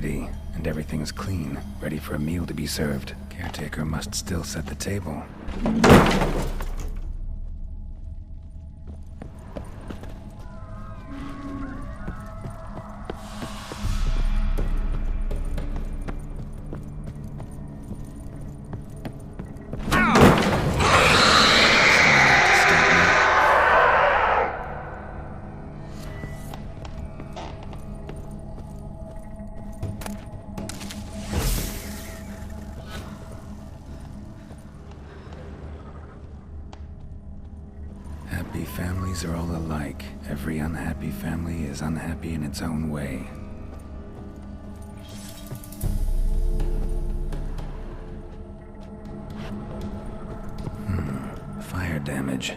tidy, and everything's clean, ready for a meal to be served. Caretaker must still set the table. Happy families are all alike. Every unhappy family is unhappy in its own way. Fire damage.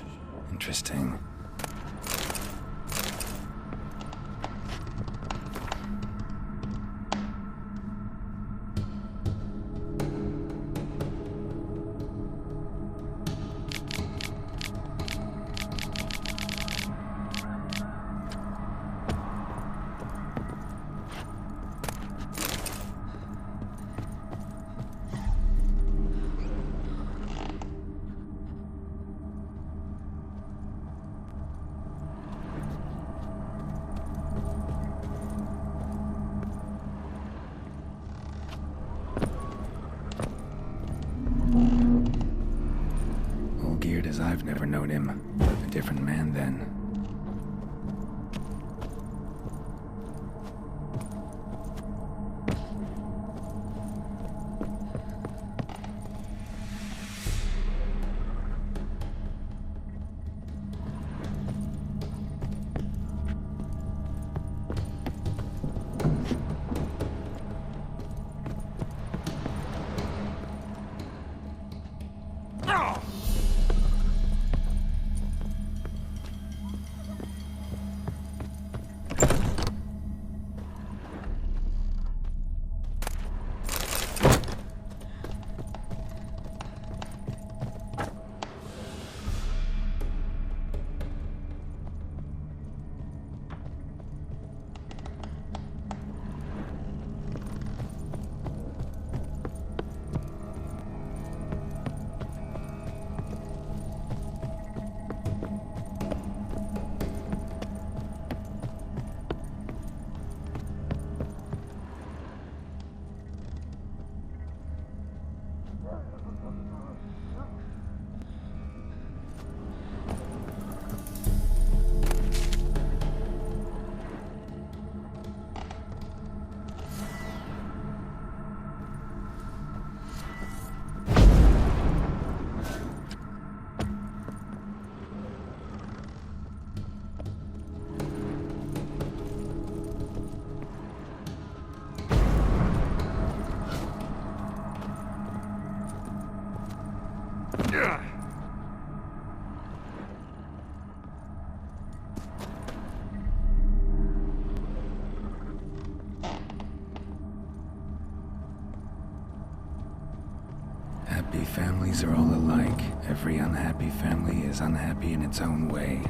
Interesting. Geared as I've never known him. A different man then. Happy families are all alike. Every unhappy family is unhappy in its own way.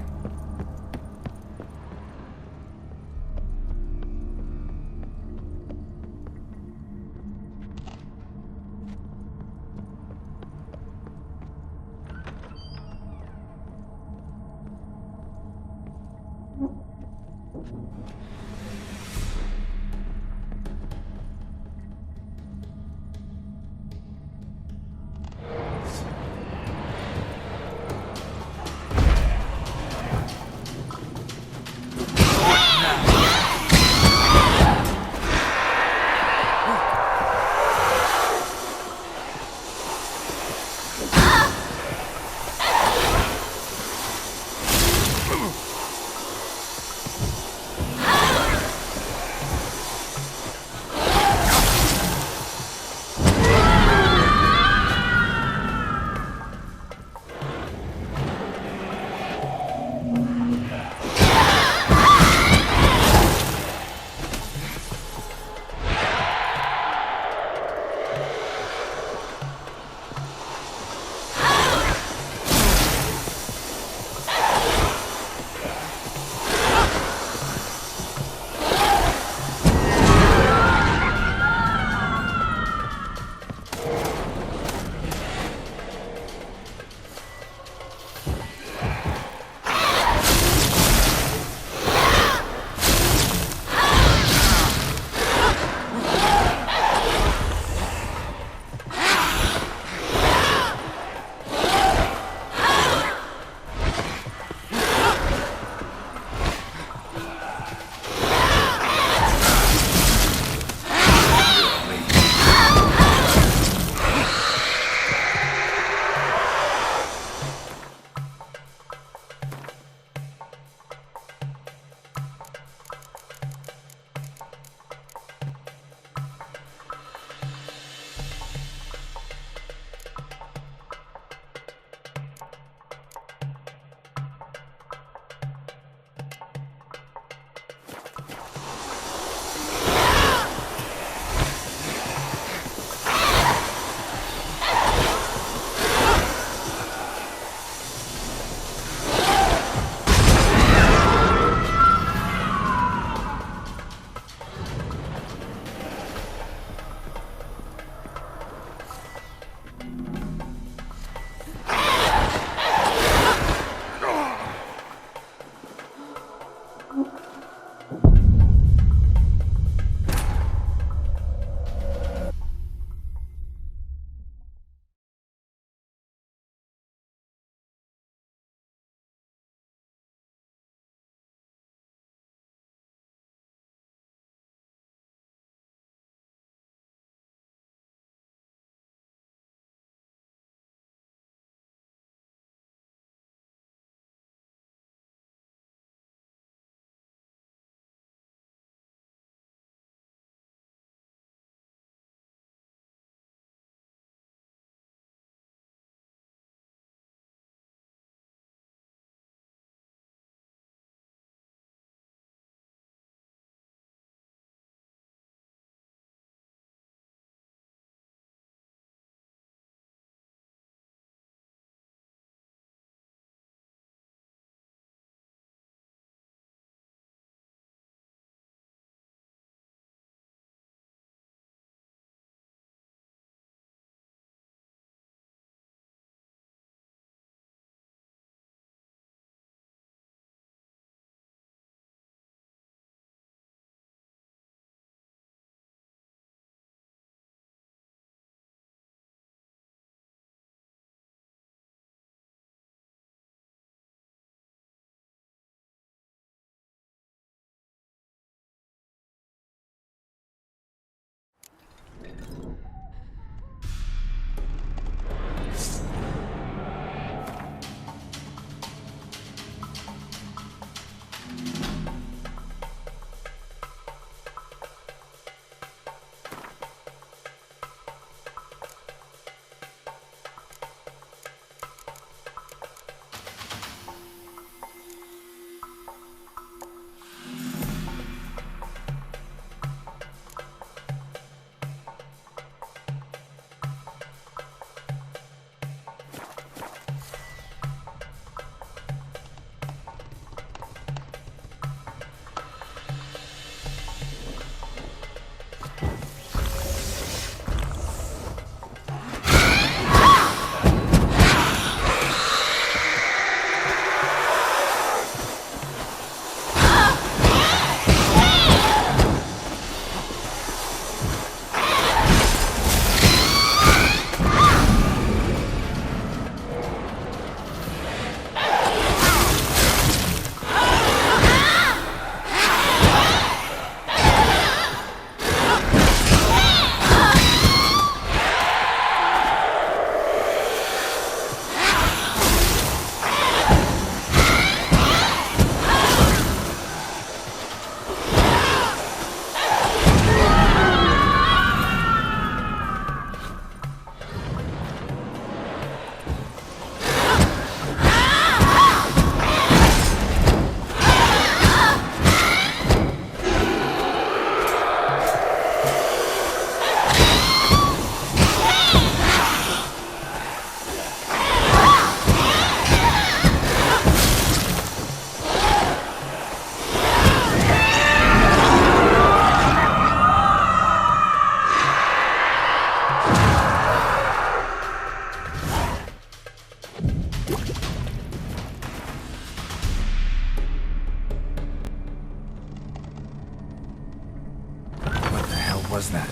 was that?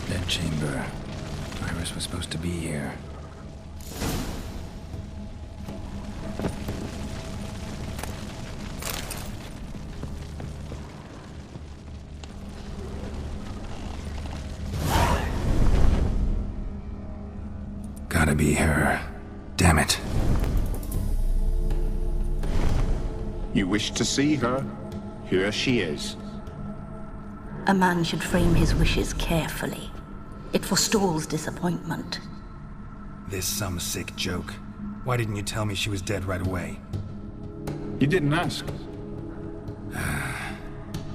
Bedchamber. Iris was supposed to be here. Gotta be her. Damn it. You wish to see her? Here she is. A man should frame his wishes carefully. It forestalls disappointment. This some sick joke. Why didn't you tell me she was dead right away? You didn't ask.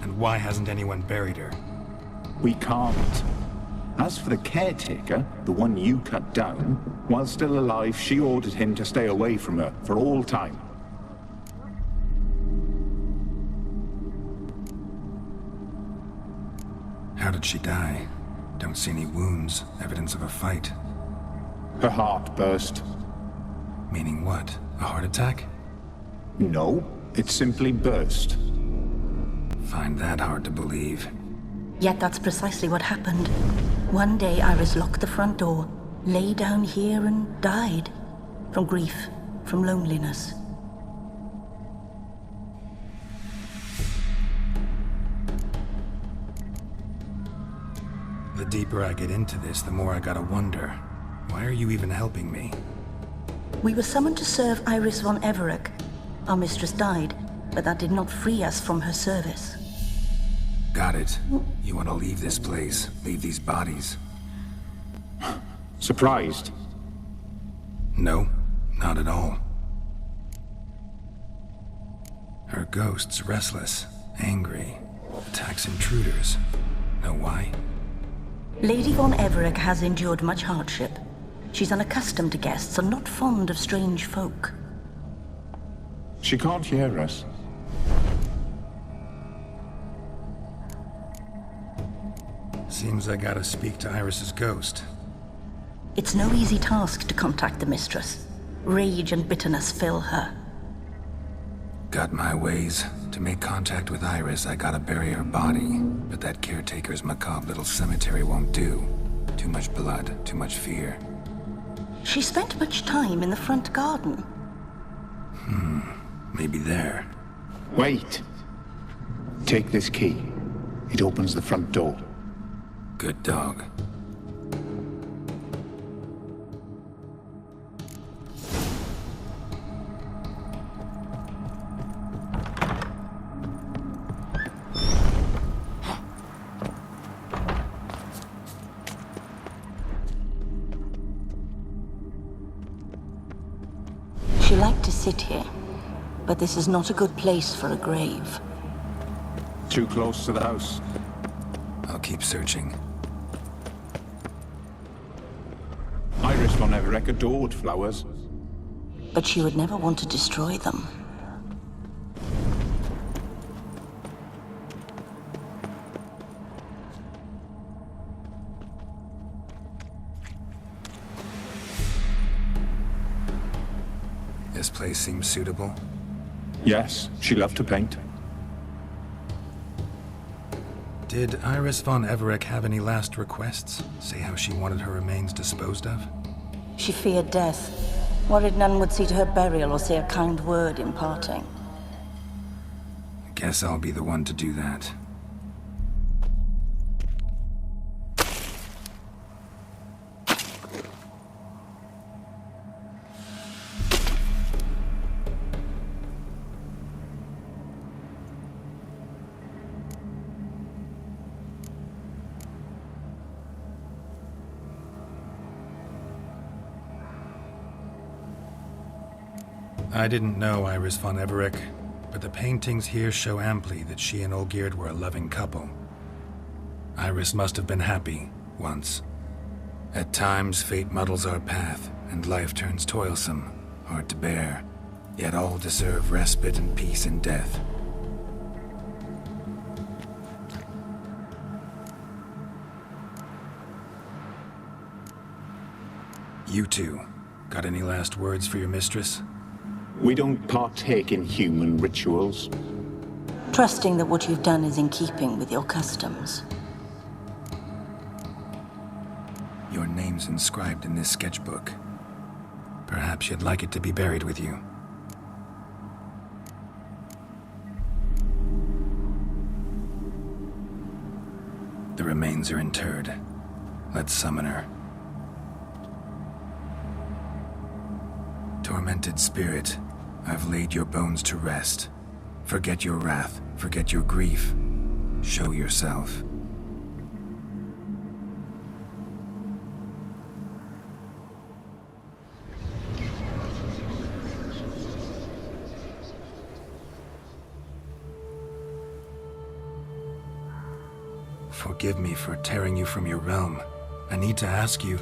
And why hasn't anyone buried her? We can't. As for the caretaker, the one you cut down, while still alive, she ordered him to stay away from her for all time. How did she die? Don't see any wounds, evidence of a fight. Her heart burst. Meaning what? A heart attack? No, it simply burst. Find that hard to believe. Yet that's precisely what happened. One day Iris locked the front door, lay down here and died. From grief, from loneliness. The deeper I get into this, the more I gotta wonder. Why are you even helping me? We were summoned to serve Iris von Everec. Our mistress died, but that did not free us from her service. Got it. You want to leave this place, leave these bodies? Surprised? No, not at all. Her ghost's restless, angry, attacks intruders. Know why? Lady von Everec has endured much hardship. She's unaccustomed to guests and not fond of strange folk. She can't hear us. Seems I gotta speak to Iris's ghost. It's no easy task to contact the mistress. Rage and bitterness fill her. Got my ways. To make contact with Iris, I gotta bury her body. But that caretaker's macabre little cemetery won't do. Too much blood, too much fear. She spent much time in the front garden. Maybe there. Wait. Take this key. It opens the front door. Good dog. She liked to sit here, but this is not a good place for a grave. Too close to the house. I'll keep searching. Iris von Everec adored flowers. But she would never want to destroy them. This place seems suitable. Yes, she loved to paint. Did Iris von Everec have any last requests? Say how she wanted her remains disposed of? She feared death, worried none would see to her burial or say a kind word in parting. Guess I'll be the one to do that. I didn't know Iris von Everec, but the paintings here show amply that she and Olgierd were a loving couple. Iris must have been happy, once. At times, fate muddles our path, and life turns toilsome, hard to bear. Yet all deserve respite and peace in death. You two, got any last words for your mistress? We don't partake in human rituals. trusting that what you've done is in keeping with your customs. Your name's inscribed in this sketchbook. Perhaps you'd like it to be buried with you. The remains are interred. Let's summon her. Tormented spirit, I've laid your bones to rest. Forget your wrath, forget your grief. Show yourself. Forgive me for tearing you from your realm. I need to ask you...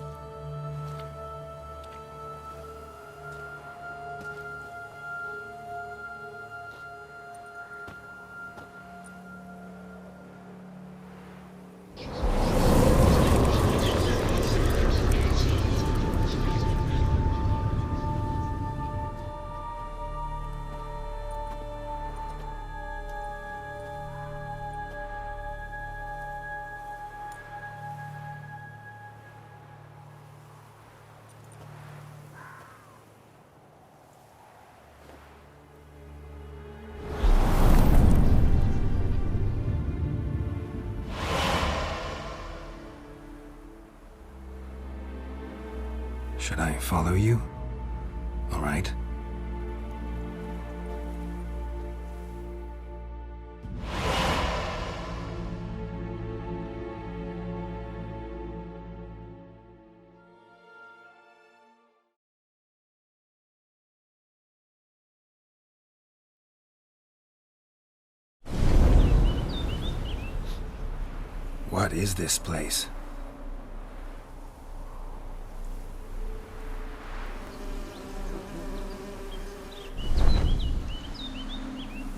Should I follow you? All right. What is this place?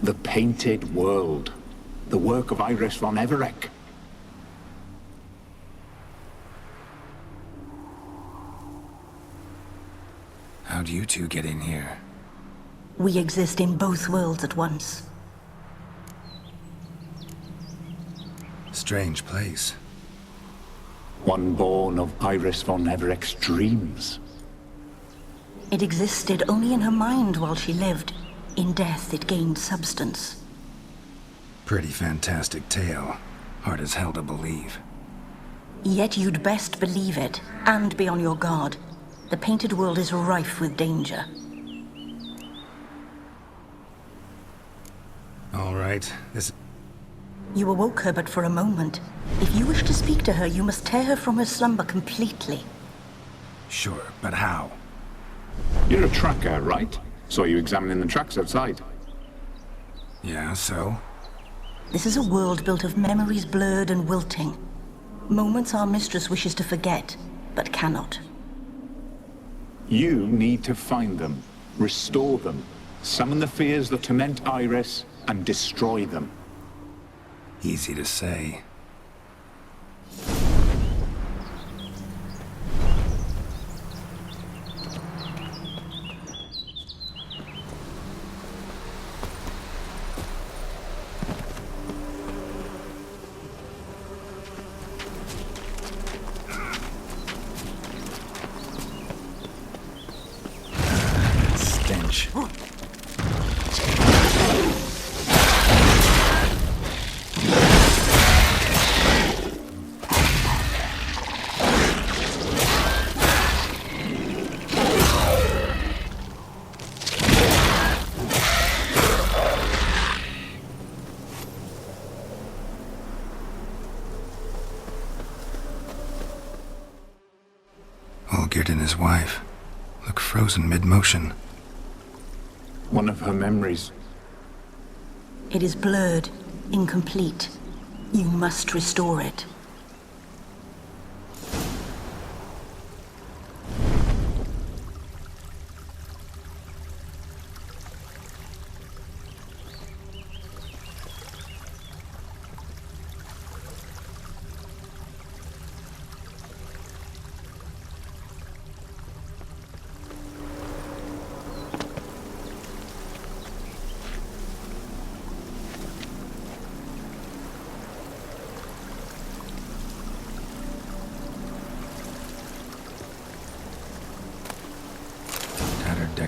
The Painted World. The work of Iris von Everec. How'd you two get in here? We exist in both worlds at once. Strange place. One born of Iris von Everec's dreams. It existed only in her mind while she lived. In death, it gained substance. Pretty fantastic tale. Hard as hell to believe. Yet you'd best believe it, and be on your guard. The Painted World is rife with danger. All right, this... You awoke her but for a moment. If you wish to speak to her, you must tear her from her slumber completely. Sure, but how? You're a tracker, right? Saw you examining the tracks outside. Yeah, so? This is a world built of memories blurred and wilting. Moments our mistress wishes to forget, but cannot. You need to find them, restore them, summon the fears that torment Iris, and destroy them. Easy to say. Stench. Olgierd and his wife look frozen mid-motion. One of her memories. It is blurred, incomplete. You must restore it.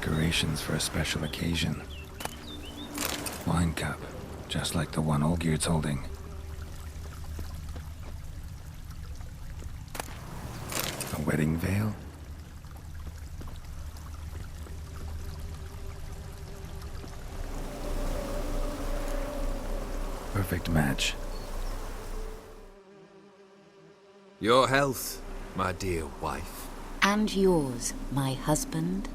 decorations for a special occasion. Wine cup, just like the one Olgierd's holding. A wedding veil? Perfect match. Your health, my dear wife. And yours, my husband.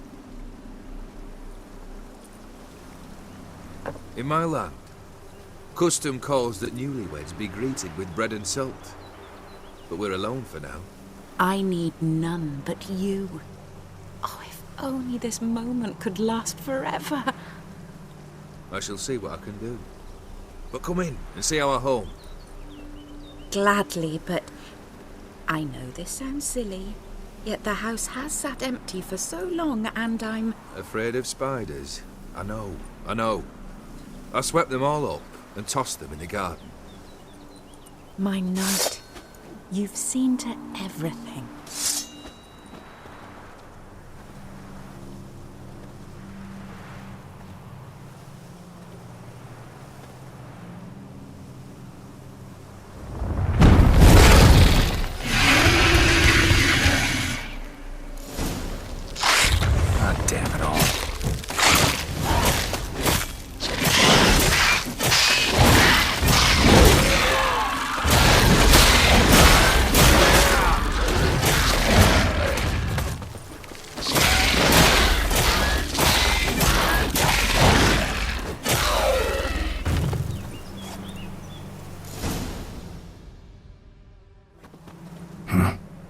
In my land, custom calls that newlyweds be greeted with bread and salt. But we're alone for now. I need none but you. Oh, if only this moment could last forever. I shall see what I can do. But come in and see our home. Gladly, but I know this sounds silly, yet the house has sat empty for so long and I'm... Afraid of spiders? I know. I swept them all up and tossed them in the garden. My knight, you've seen to everything. God damn it all.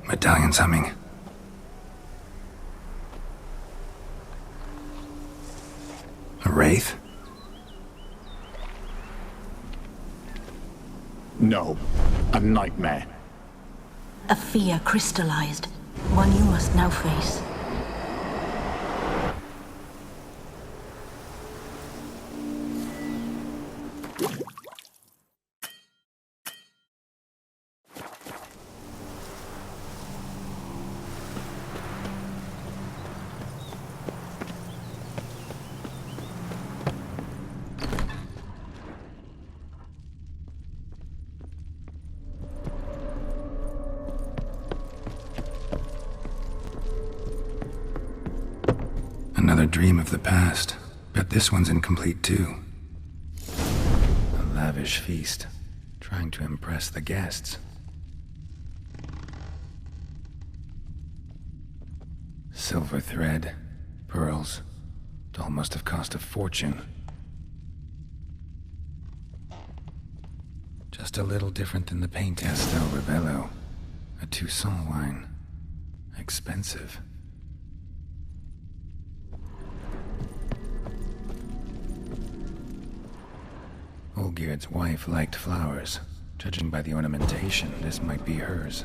Medallion's humming. A wraith? No, a nightmare. A fear crystallized, one you must now face. Another dream of the past. Bet this one's incomplete too. A lavish feast, trying to impress the guests. Silver thread, pearls. It all must have cost a fortune. Just a little different than the paint. Castel Ravello, a Toussaint wine. Expensive. Olgierd's wife liked flowers. Judging by the ornamentation, this might be hers.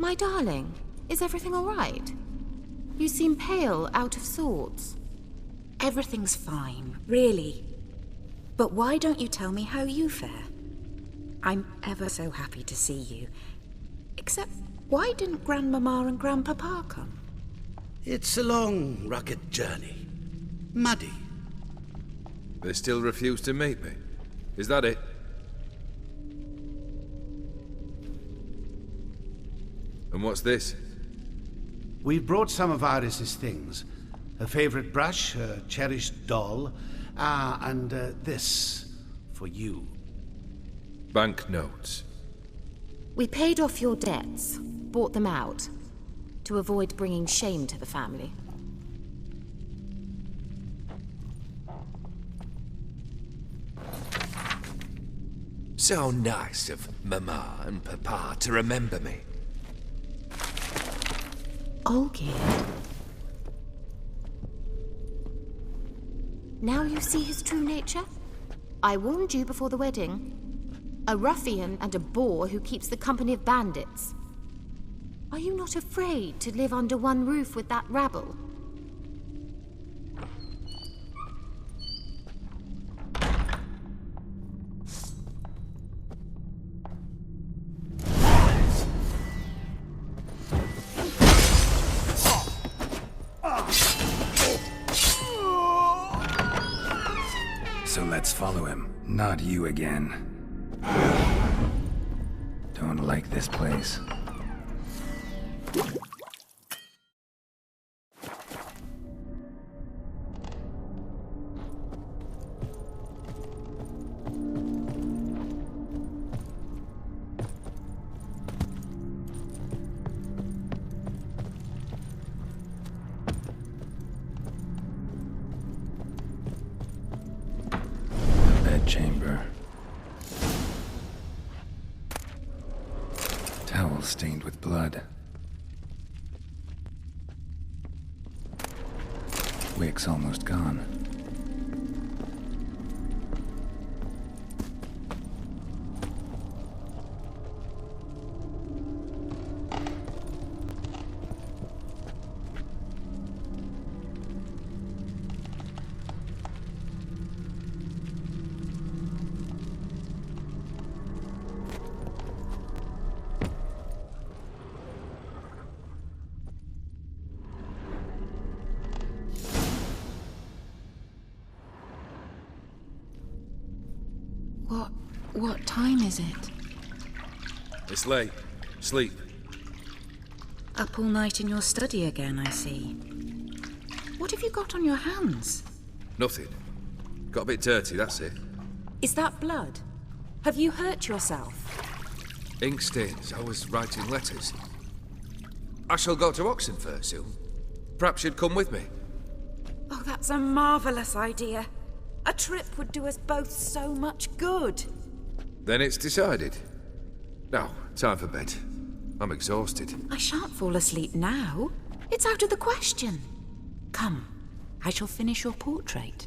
My darling, is everything all right? You seem pale, out of sorts. Everything's fine, really. But why don't you tell me how you fare? I'm ever so happy to see you. Except, why didn't Grandmama and Grandpapa come? It's a long, rugged journey. Muddy. They still refuse to meet me. Is that it? And what's this? We've brought some of Iris's things. Her favorite brush, her cherished doll, and this for you. Banknotes. We paid off your debts, bought them out, to avoid bringing shame to the family. So nice of Mama and Papa to remember me. Olgierd. Now you see his true nature? I warned you before the wedding. A ruffian and a boor who keeps the company of bandits. Are you not afraid to live under one roof with that rabble? So let's follow him, not you again. Don't like this place. Chamber. Towel stained with blood. Wick's almost gone. What time is it? It's late. Sleep. Up all night in your study again, I see. What have you got on your hands? Nothing. Got a bit dirty, that's it. Is that blood? Have you hurt yourself? Ink stains. I was writing letters. I shall go to Oxenfurt soon. Perhaps you'd come with me. Oh, that's a marvellous idea. A trip would do us both so much good. Then it's decided. Now, time for bed. I'm exhausted. I shan't fall asleep now. It's out of the question. Come, I shall finish your portrait.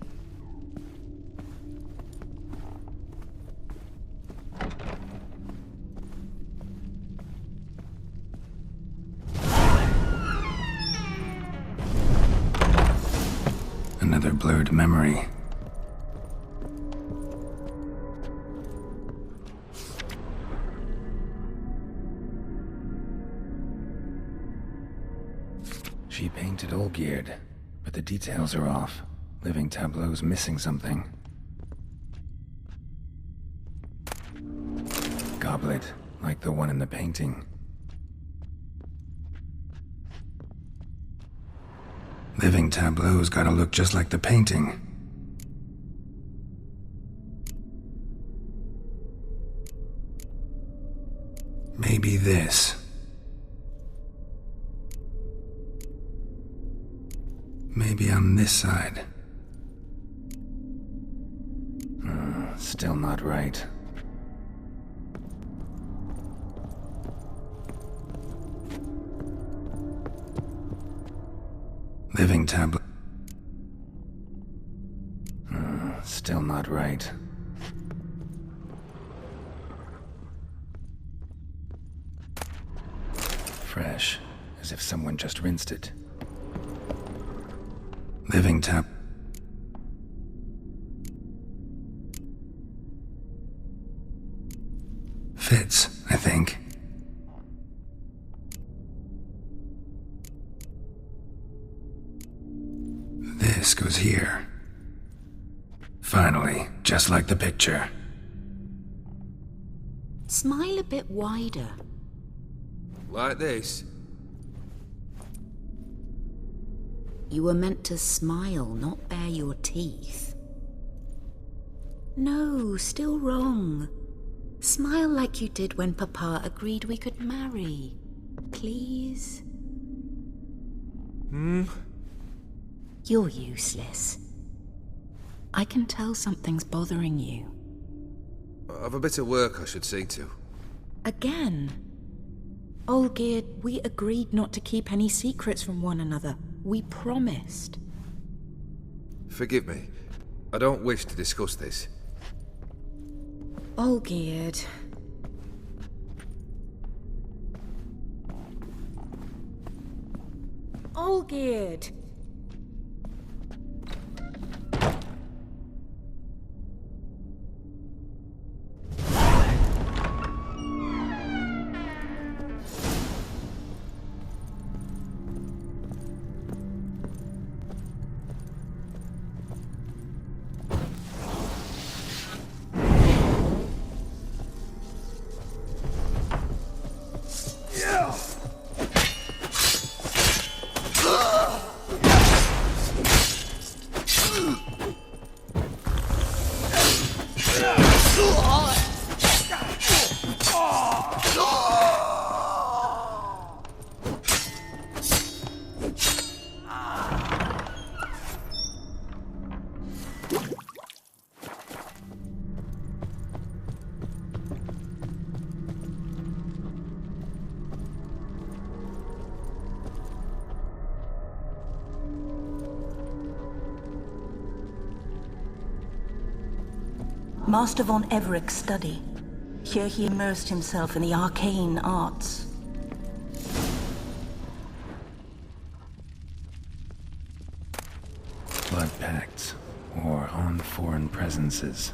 Another blurred memory. She painted Olgierd, but the details are off. Living tableau's missing something. Goblet, like the one in the painting. Living tableau's gotta look just like the painting. Maybe this. Maybe on this side. Still not right. Living tablet. Still not right. fresh, as if someone just rinsed it. Living tap. Fits, I think. This goes here. Finally, just like the picture. Smile a bit wider. Like this? You were meant to smile, not bare your teeth. No, still wrong. Smile like you did when Papa agreed we could marry. Please? You're useless. I can tell something's bothering you. I've a bit of work I should see to. Again? Olgierd, we agreed not to keep any secrets from one another. We promised. Forgive me. I don't wish to discuss this. Olgierd. Olgierd! Master von Evereck's study. Here he immersed himself in the arcane arts. Blood pacts, or on foreign presences.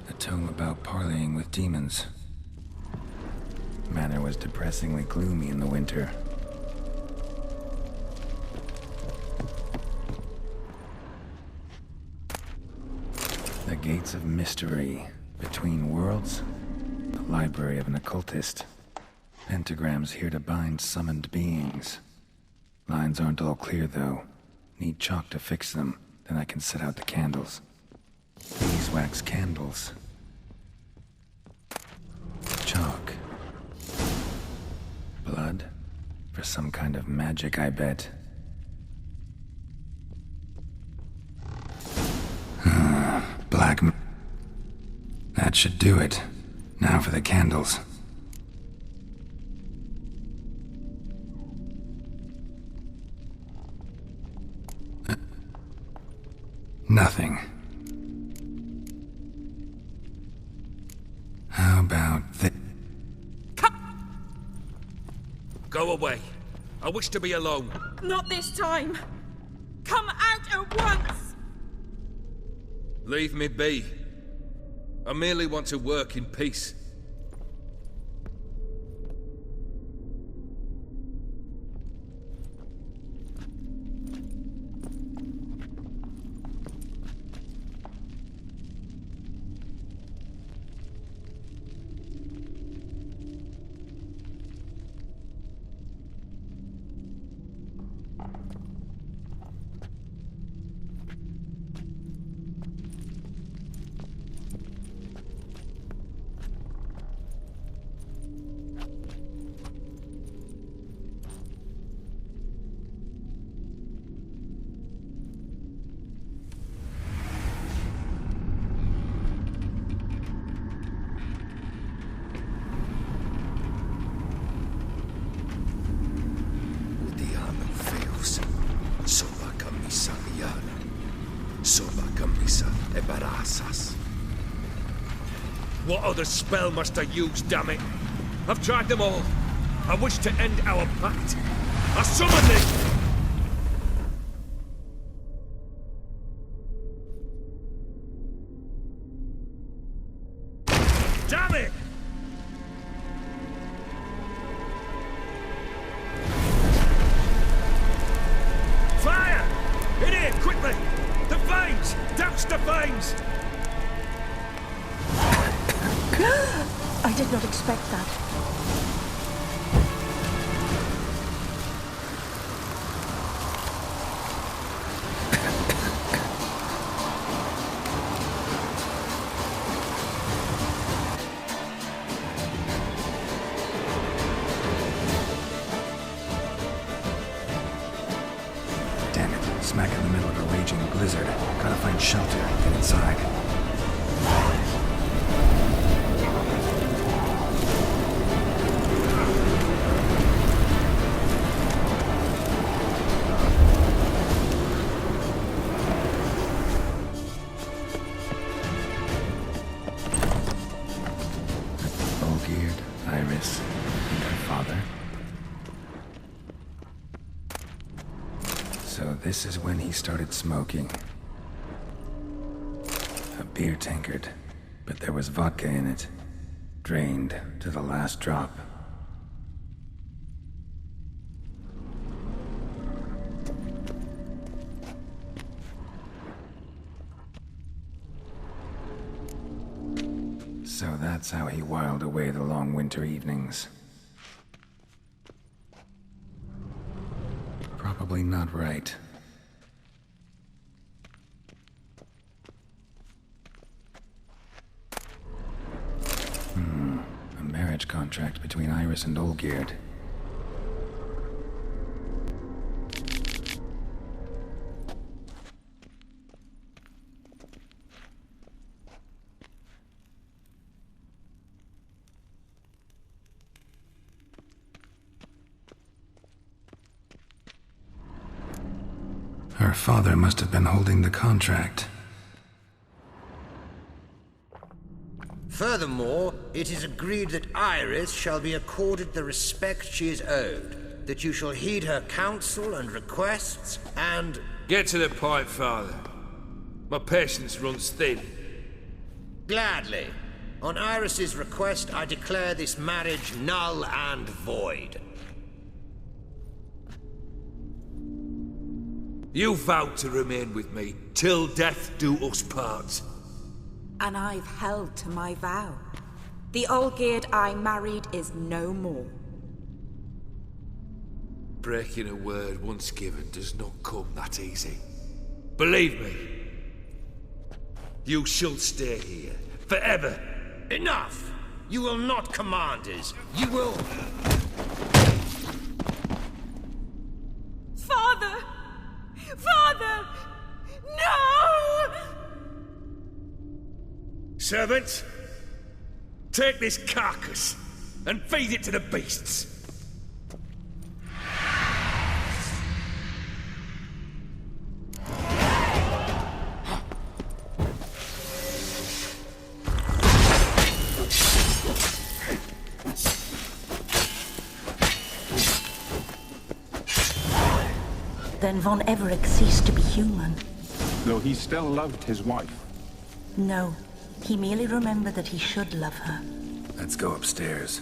A tome about parleying with demons. Manor was depressingly gloomy in the winter. The Gates of Mystery, Between Worlds, the library of an occultist. Pentagrams here to bind summoned beings. Lines aren't all clear, though. Need chalk to fix them, then I can set out the candles. Beeswax candles. Chalk. Blood? For some kind of magic, I bet. Black. That should do it. Now for the candles. Nothing. How about this? Go away. I wish to be alone. Not this time. Come out at once! Leave me be. I merely want to work in peace. Hexa Ebarasas. What other spell must I use, damn it? I've tried them all. I wish to end our pact. I summon thee! Damn it! Fire! In here, quickly! The flames! Douse the flames! I did not expect that. Damn it, smack in the middle of a raging blizzard. Gotta find shelter and get inside. Olgierd, Iris, and her father. So this is when he started smoking. A beer tankard, but there was vodka in it. Drained to the last drop. So that's how he whiled away the long winter evenings. Probably not right. A marriage contract between Iris and Olgierd. Her father must have been holding the contract. Furthermore, it is agreed that Iris shall be accorded the respect she is owed, that you shall heed her counsel and requests, and... Get to the point, Father. My patience runs thin. Gladly. On Iris's request, I declare this marriage null and void. You vowed to remain with me till death do us part. And I've held to my vow. The Olgierd I married is no more. Breaking a word once given does not come that easy. Believe me. You shall stay here, forever. Enough! You will not command us. You will... Father! Father! No! Servants, take this carcass and feed it to the beasts. Then Von Everec ceased to be human. Though he still loved his wife. No, he merely remembered that he should love her. Let's go upstairs.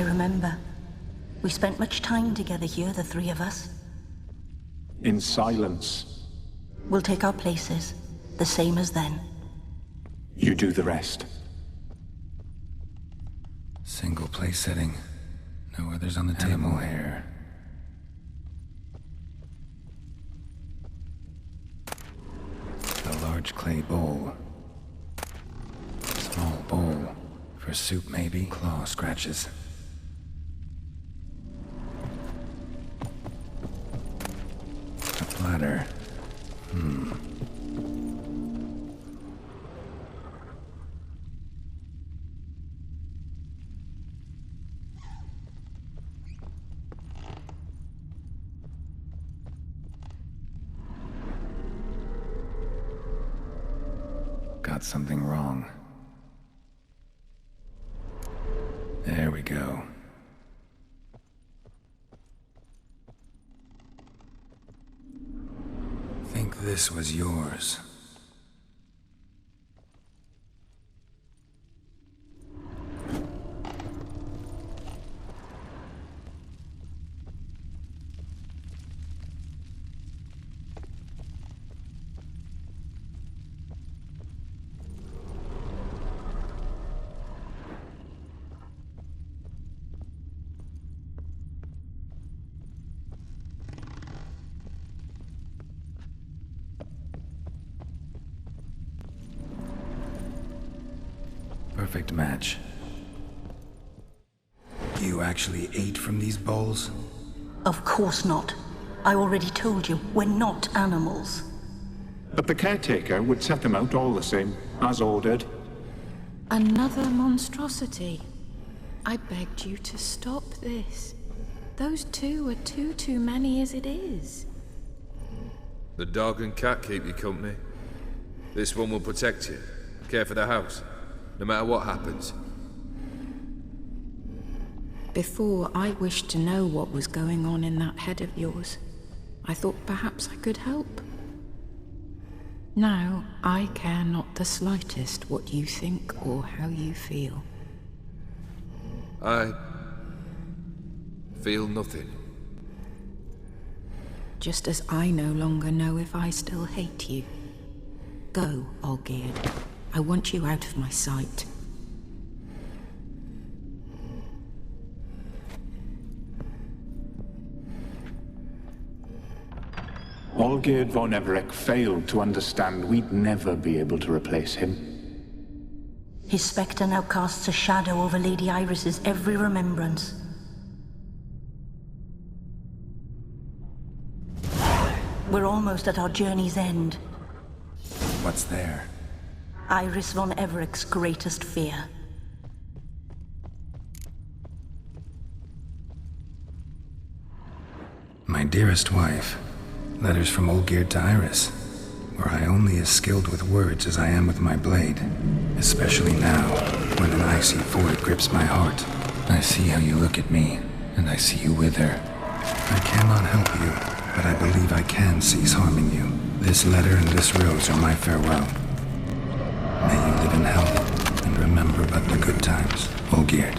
I remember. We spent much time together here, the three of us. In silence. We'll take our places, the same as then. You do the rest. Single place setting. No others on the table here. A large clay bowl. Small bowl. For soup, maybe? Claw scratches. A platter. Got something wrong. There we go. Think this was yours. Perfect match. You actually ate from these bowls? Of course not. I already told you, we're not animals. But the caretaker would set them out all the same, as ordered. Another monstrosity. I begged you to stop this. Those two are too many as it is. The dog and cat keep you company. This one will protect you, care for the house, no matter what happens. Before, I wished to know what was going on in that head of yours. I thought perhaps I could help. Now, I care not the slightest what you think or how you feel. I feel nothing. Just as I no longer know if I still hate you. Go, Olgierd. I want you out of my sight. Olgierd von Everec failed to understand we'd never be able to replace him. His spectre now casts a shadow over Lady Iris's every remembrance. We're almost at our journey's end. What's there? Iris von Everec's greatest fear. My dearest wife. Letters from Olgierd to Iris. Were I only as skilled with words as I am with my blade. Especially now, when an icy void grips my heart. I see how you look at me, and I see you wither. I cannot help you, but I believe I can cease harming you. This letter and this rose are my farewell. May you live in health, and remember but the good times, Olgierd.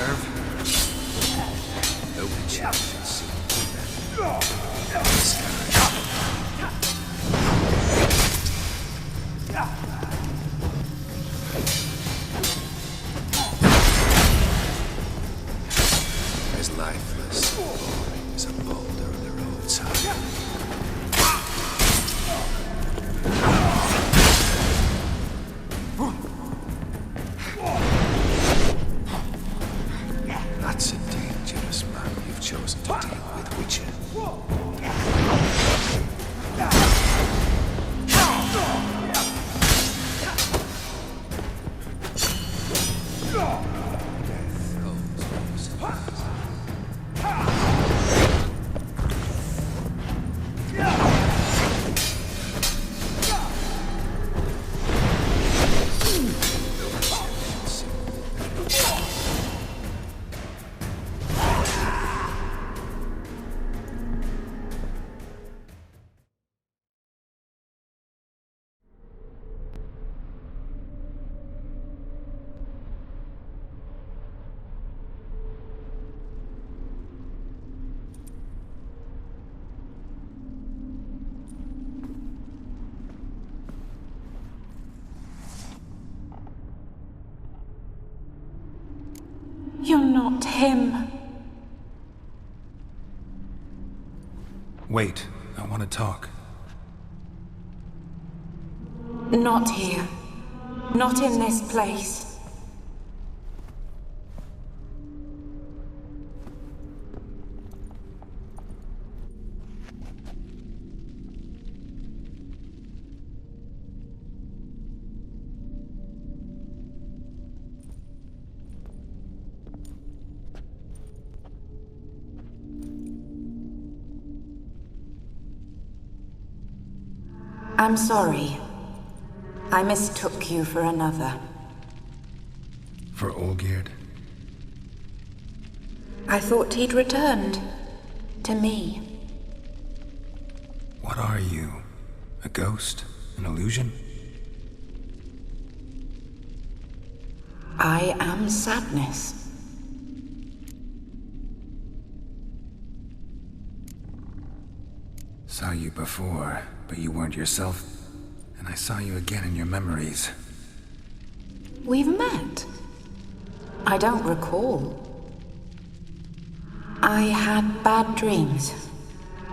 nerve. No chance should see as lifeless and boring as a boulder on the roadside. That's a dangerous man you've chosen to deal with, Witcher. You're not him. Wait, I want to talk. Not here. Not in this place. I'm sorry. I mistook you for another. For Olgierd? I thought he'd returned. To me. What are you? A ghost? An illusion? I am sadness. Saw you before, but you weren't yourself. And I saw you again in your memories. We've met. I don't recall. I had bad dreams.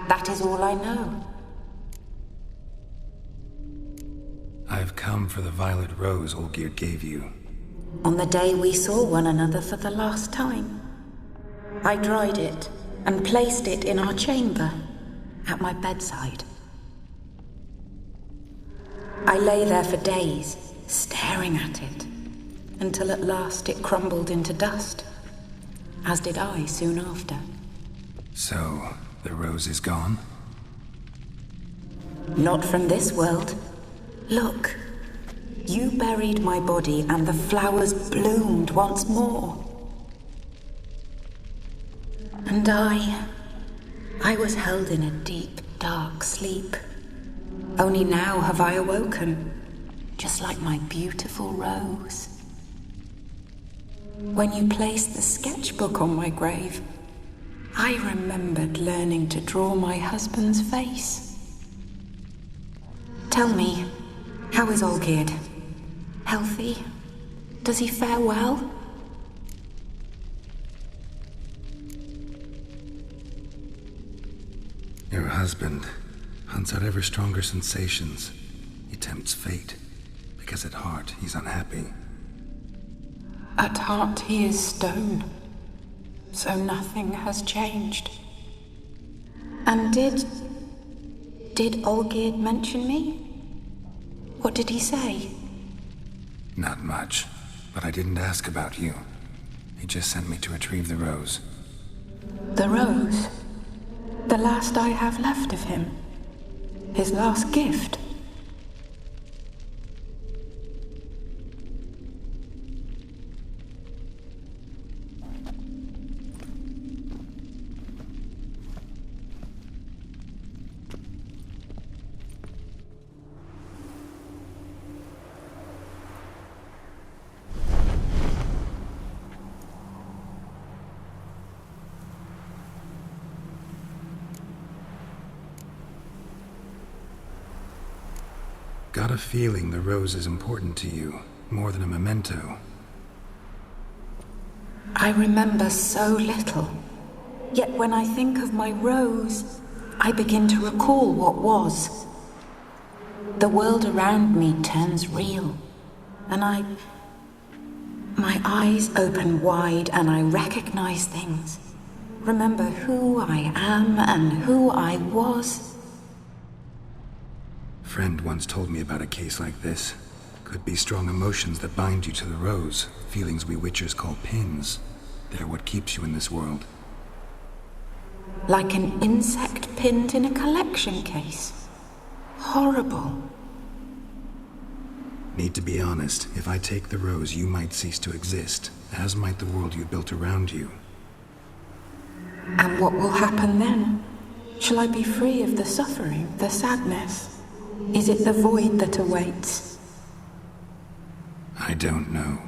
That is all I know. I've come for the violet rose Olgierd gave you. On the day we saw one another for the last time, I dried it and placed it in our chamber, at my bedside. I lay there for days, staring at it, until at last it crumbled into dust, as did I soon after. So, the rose is gone? Not from this world. Look, you buried my body and the flowers bloomed once more. And I was held in a deep, dark sleep. Only now have I awoken, just like my beautiful rose. When you placed the sketchbook on my grave, I remembered learning to draw my husband's face. Tell me, how is Olgierd? Healthy? Does he fare well? Your husband hunts out ever stronger sensations. He tempts fate, because at heart he's unhappy. At heart he is stone, so nothing has changed. And did Olgierd mention me? What did he say? Not much, but I didn't ask about you. He just sent me to retrieve the rose. The rose? The last I have left of him? His last gift? got a feeling the rose is important to you, more than a memento. I remember so little. Yet when I think of my rose, I begin to recall what was. The world around me turns real, and my eyes open wide and I recognize things. Remember who I am and who I was. Friend once told me about a case like this. Could be strong emotions that bind you to the rose, feelings we witchers call pins. They're what keeps you in this world. Like an insect pinned in a collection case. Horrible. Need to be honest, if I take the rose, you might cease to exist, as might the world you built around you. And what will happen then? Shall I be free of the suffering, the sadness? Is it the void that awaits? I don't know.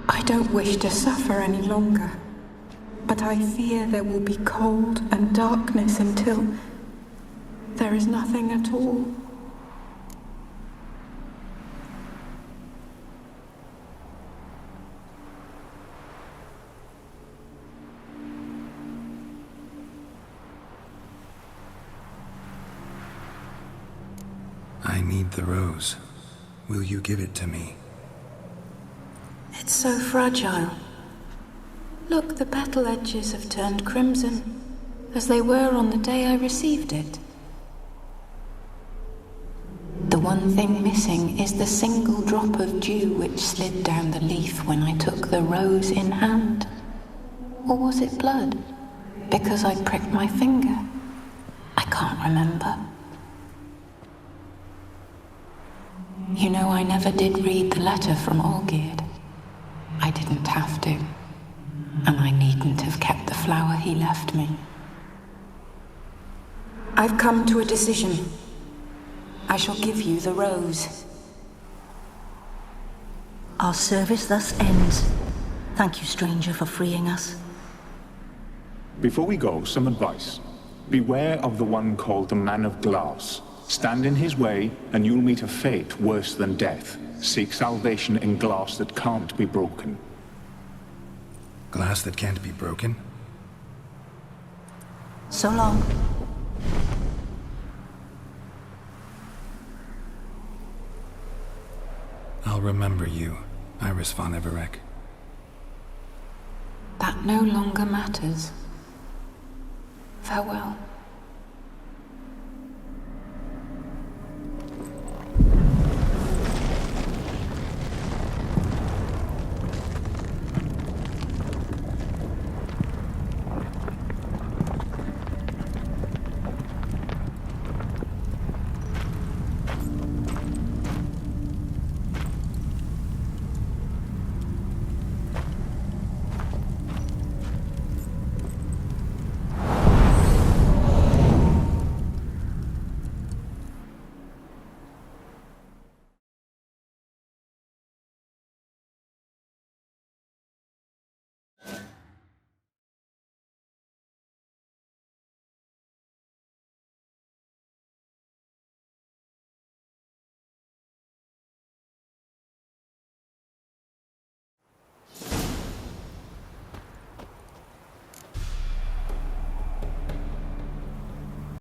I don't wish to suffer any longer, but I fear there will be cold and darkness until there is nothing at all. I need the rose. Will you give it to me? It's so fragile. Look, the petal edges have turned crimson, as they were on the day I received it. The one thing missing is the single drop of dew which slid down the leaf when I took the rose in hand. Or was it blood? Because I pricked my finger? I can't remember. You know, I never did read the letter from Olgierd. I didn't have to. And I needn't have kept the flower he left me. I've come to a decision. I shall give you the rose. Our service thus ends. Thank you, stranger, for freeing us. Before we go, some advice. Beware of the one called the Man of Glass. Stand in his way, and you'll meet a fate worse than death. Seek salvation in glass that can't be broken. Glass that can't be broken? So long. I'll remember you, Iris von Everec. That no longer matters. Farewell.